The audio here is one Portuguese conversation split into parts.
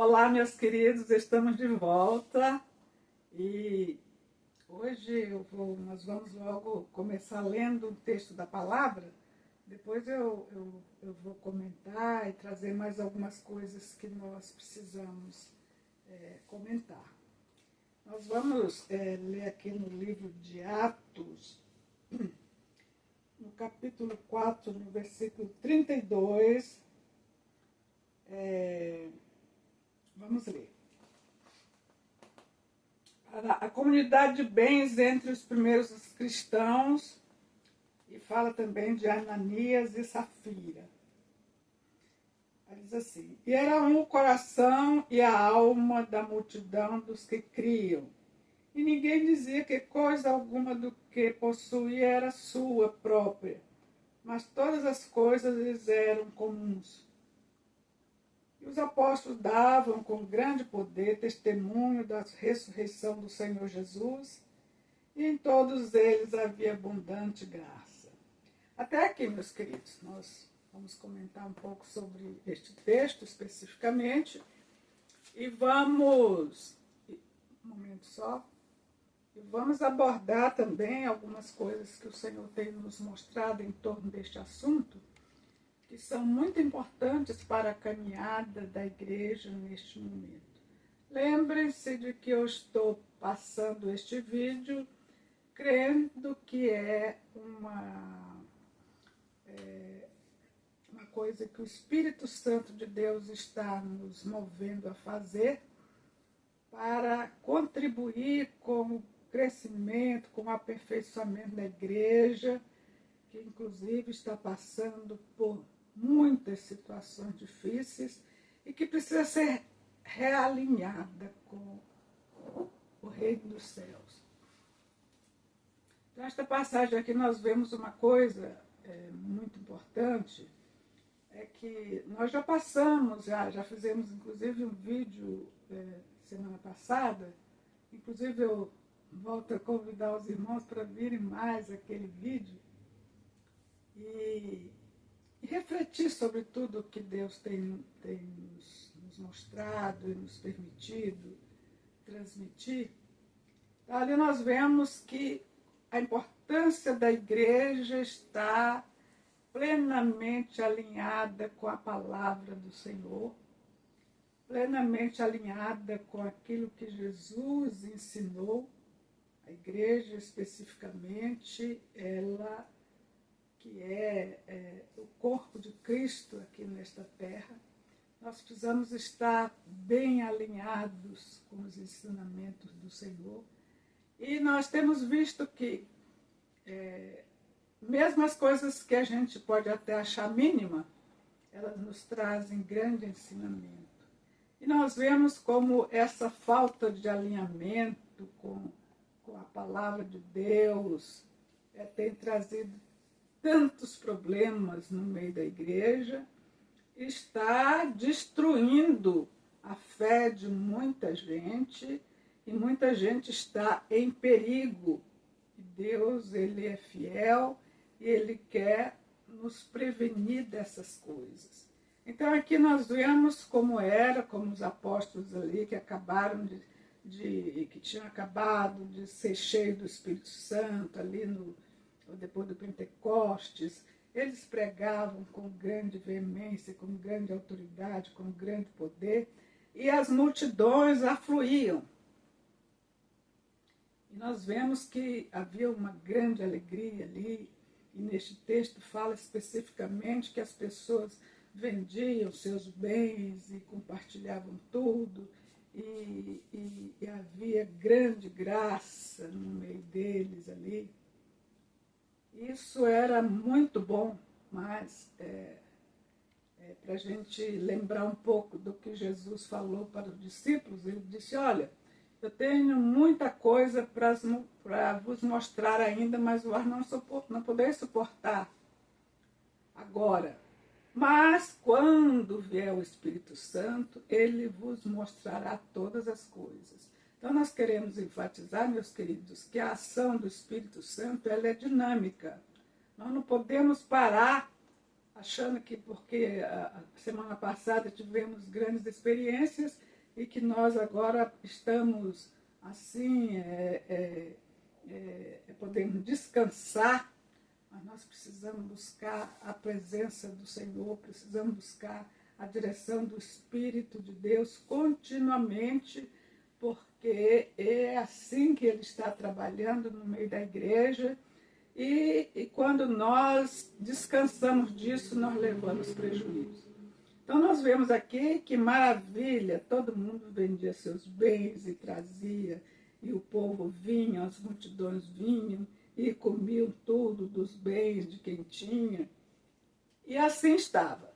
Olá, meus queridos, estamos de volta e hoje nós vamos logo começar lendo um texto da palavra. Depois eu vou comentar e trazer mais algumas coisas que nós precisamos comentar. Nós vamos ler aqui no livro de Atos, no capítulo 4, no versículo 32. Vamos ler. A comunidade de bens entre os primeiros cristãos, e fala também de Ananias e Safira. Diz assim: e era um o coração e a alma da multidão dos que criam, e ninguém dizia que coisa alguma do que possuía era sua própria, mas todas as coisas lhes eram comuns. E os apóstolos davam com grande poder testemunho da ressurreição do Senhor Jesus, e em todos eles havia abundante graça. Até aqui, meus queridos, nós vamos comentar um pouco sobre este texto especificamente, e vamos abordar também algumas coisas que o Senhor tem nos mostrado em torno deste assunto, que são muito importantes para a caminhada da igreja neste momento. Lembrem-se de que eu estou passando este vídeo crendo que é uma coisa que o Espírito Santo de Deus está nos movendo a fazer para contribuir com o crescimento, com o aperfeiçoamento da igreja, que inclusive está passando por muitas situações difíceis e que precisa ser realinhada com o reino dos céus. Então, esta passagem aqui nós vemos uma coisa muito importante, é que nós já passamos, já fizemos inclusive um vídeo semana passada, inclusive eu volto a convidar os irmãos para virem mais aquele vídeo, e refletir sobre tudo que Deus tem nos mostrado e nos permitido transmitir. Então, ali nós vemos que a importância da igreja está plenamente alinhada com a palavra do Senhor, plenamente alinhada com aquilo que Jesus ensinou. A igreja, especificamente, ela que é o corpo de Cristo aqui nesta terra, nós precisamos estar bem alinhados com os ensinamentos do Senhor. E nós temos visto que, mesmo as coisas que a gente pode até achar mínima, elas nos trazem grande ensinamento. E nós vemos como essa falta de alinhamento com a palavra de Deus tem trazido tantos problemas no meio da igreja, está destruindo a fé de muita gente, e muita gente está em perigo. E Deus, ele é fiel e ele quer nos prevenir dessas coisas. Então aqui nós vemos como os apóstolos ali que acabaram que tinham acabado de ser cheios do Espírito Santo ali depois do Pentecostes, eles pregavam com grande veemência, com grande autoridade, com grande poder, e as multidões afluíam. E nós vemos que havia uma grande alegria ali, e neste texto fala especificamente que as pessoas vendiam seus bens e compartilhavam tudo, e havia grande graça no meio deles ali. Isso era muito bom, mas para a gente lembrar um pouco do que Jesus falou para os discípulos, ele disse: olha, eu tenho muita coisa para vos mostrar ainda, mas vós não podeis suportar agora. Mas quando vier o Espírito Santo, ele vos mostrará todas as coisas. Então nós queremos enfatizar, meus queridos, que a ação do Espírito Santo ela é dinâmica. Nós não podemos parar achando que porque a semana passada tivemos grandes experiências, e que nós agora estamos assim, podemos descansar, mas nós precisamos buscar a presença do Senhor, precisamos buscar a direção do Espírito de Deus continuamente, porque é assim que Ele está trabalhando no meio da igreja, e quando nós descansamos disso, nós levamos prejuízo. Então nós vemos aqui que maravilha, todo mundo vendia seus bens e trazia, e o povo vinha, as multidões vinham e comiam tudo dos bens de quem tinha. E assim estava.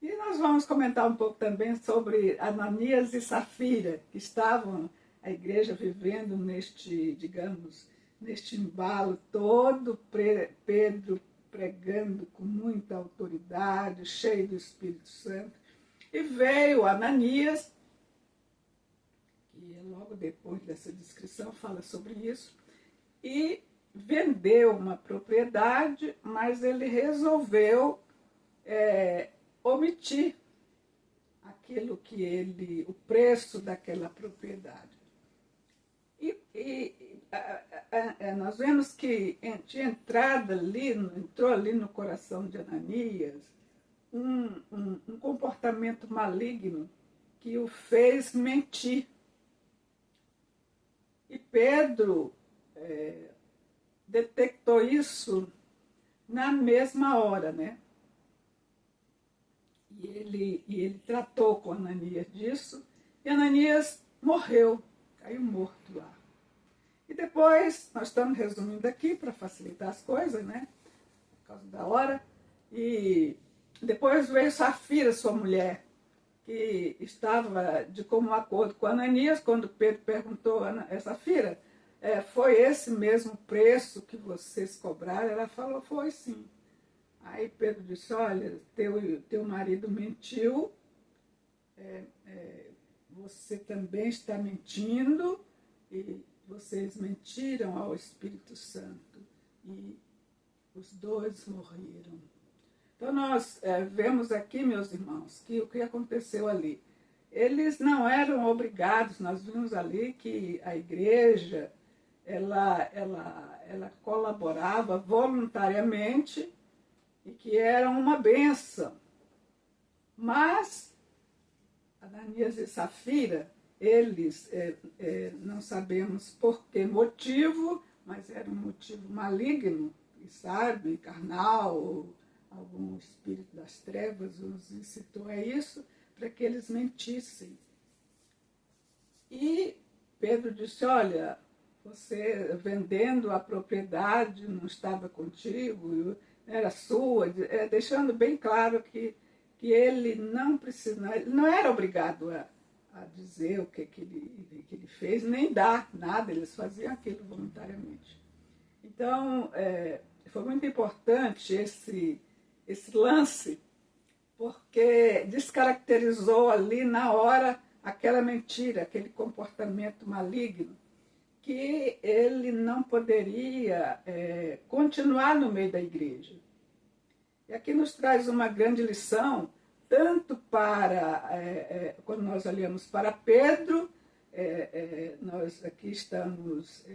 E nós vamos comentar um pouco também sobre Ananias e Safira, que estavam, a igreja vivendo neste, digamos, neste embalo todo, Pedro pregando com muita autoridade, cheio do Espírito Santo. E veio Ananias, que logo depois dessa descrição fala sobre isso, e vendeu uma propriedade, mas ele resolveu omitir aquilo que ele, o preço daquela propriedade. Nós vemos que tinha entrou ali no coração de Ananias um comportamento maligno que o fez mentir. E Pedro detectou isso na mesma hora, né? E ele tratou com Ananias disso, e Ananias morreu, caiu morto lá. E depois, nós estamos resumindo aqui para facilitar as coisas, né? Por causa da hora. E depois veio Safira, sua mulher, que estava de comum acordo com Ananias, quando Pedro perguntou a Safira, foi esse mesmo preço que vocês cobraram? Ela falou, foi sim. Aí Pedro disse, olha, teu marido mentiu, você também está mentindo, e vocês mentiram ao Espírito Santo, e os dois morreram. Então nós vemos aqui, meus irmãos, que o que aconteceu ali, eles não eram obrigados, nós vimos ali que a igreja, ela colaborava voluntariamente, e que era uma bênção. Mas Ananias e Safira, eles, não sabemos por que motivo, mas era um motivo maligno, sabe, carnal, ou algum espírito das trevas os incitou a isso, para que eles mentissem. E Pedro disse, olha, você vendendo a propriedade não estava contigo, era sua, deixando bem claro que ele não precisa, ele não era obrigado a dizer o que ele fez, nem dar nada, eles faziam aquilo voluntariamente. Então, foi muito importante esse lance, porque descaracterizou ali na hora aquela mentira, aquele comportamento maligno, que ele não poderia continuar no meio da igreja. E aqui nos traz uma grande lição, tanto para, quando nós olhamos para Pedro, nós aqui estamos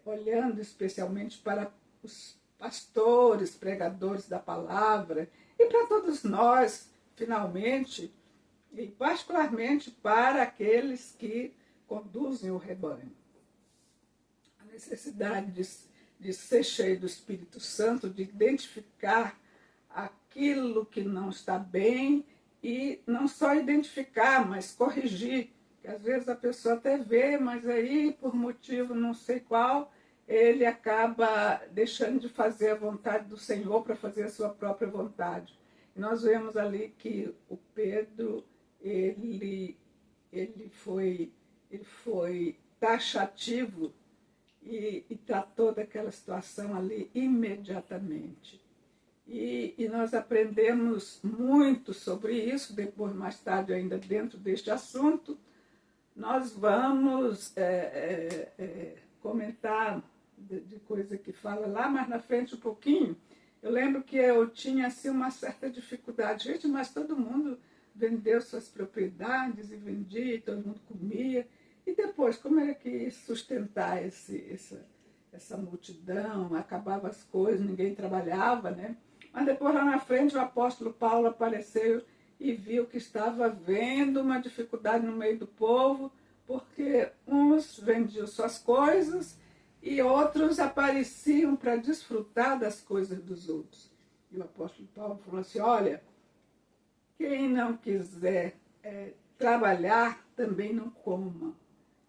olhando especialmente para os pastores, pregadores da palavra, e para todos nós, finalmente, e particularmente para aqueles que conduzem o rebanho. A necessidade de ser cheio do Espírito Santo, de identificar aquilo que não está bem e não só identificar, mas corrigir. Que às vezes a pessoa até vê, mas aí, por motivo não sei qual, ele acaba deixando de fazer a vontade do Senhor para fazer a sua própria vontade. E nós vemos ali que o Pedro, ele foi taxativo e tratou daquela situação ali imediatamente. E nós aprendemos muito sobre isso, depois, mais tarde, ainda dentro deste assunto, nós vamos comentar de coisa que fala lá mais na frente um pouquinho. Eu lembro que eu tinha assim, uma certa dificuldade. Gente, mas todo mundo vendeu suas propriedades e vendia, e todo mundo comia. E depois, como era que ia sustentar essa multidão? Acabava as coisas, ninguém trabalhava, né? Mas depois, lá na frente, o apóstolo Paulo apareceu e viu que estava havendo uma dificuldade no meio do povo, porque uns vendiam suas coisas e outros apareciam para desfrutar das coisas dos outros. E o apóstolo Paulo falou assim, olha, quem não quiser trabalhar, também não coma.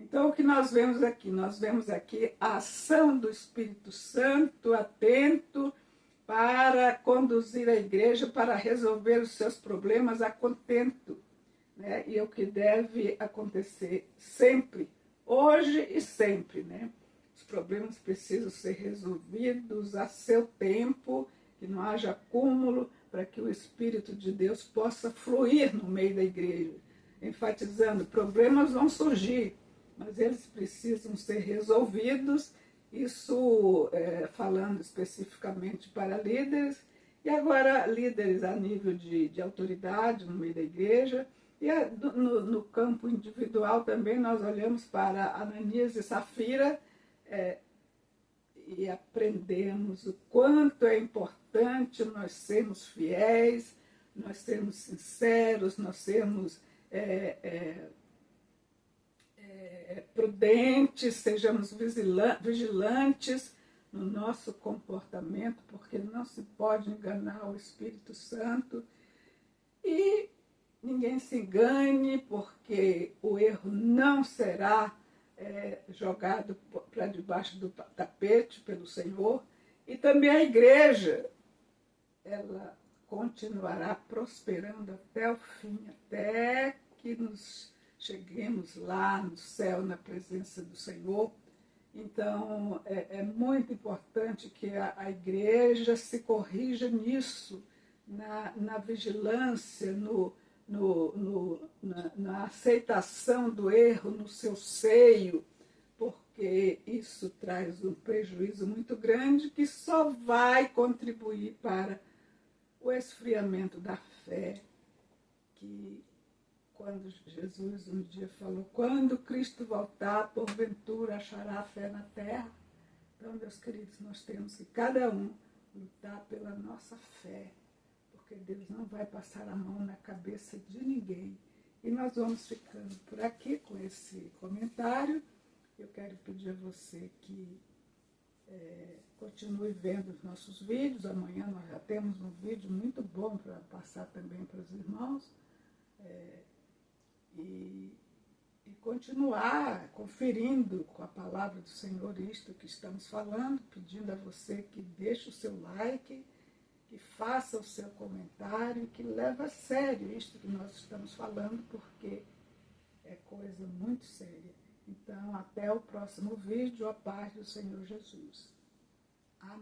Então, o que nós vemos aqui? Nós vemos aqui a ação do Espírito Santo atento para conduzir a igreja, para resolver os seus problemas a contento, né? E é o que deve acontecer sempre, hoje e sempre, né? Os problemas precisam ser resolvidos a seu tempo, que não haja acúmulo, para que o Espírito de Deus possa fluir no meio da igreja, enfatizando, problemas vão surgir, mas eles precisam ser resolvidos, isso falando especificamente para líderes, e agora líderes a nível de autoridade no meio da igreja, e no campo individual também nós olhamos para Ananias e Safira e aprendemos o quanto é importante nós sermos fiéis, nós sermos sinceros, nós sermos prudentes, sejamos vigilantes no nosso comportamento, porque não se pode enganar o Espírito Santo. E ninguém se engane, porque o erro não será jogado para debaixo do tapete pelo Senhor. E também a igreja, ela continuará prosperando até o fim, até que nos cheguemos lá no céu, na presença do Senhor. Então, é muito importante que a igreja se corrija nisso, na vigilância, na aceitação do erro no seu seio, porque isso traz um prejuízo muito grande que só vai contribuir para o esfriamento da fé, que quando Jesus um dia falou, quando Cristo voltar, porventura achará fé na terra. Então, meus queridos, nós temos que cada um lutar pela nossa fé, porque Deus não vai passar a mão na cabeça de ninguém. E nós vamos ficando por aqui com esse comentário. Eu quero pedir a você que continue vendo os nossos vídeos. Amanhã nós já temos um vídeo muito bom para passar também para os irmãos. E continuar conferindo com a palavra do Senhor isto que estamos falando, pedindo a você que deixe o seu like, que faça o seu comentário, que leve a sério isto que nós estamos falando, porque é coisa muito séria. Então, até o próximo vídeo, a paz do Senhor Jesus. Amém.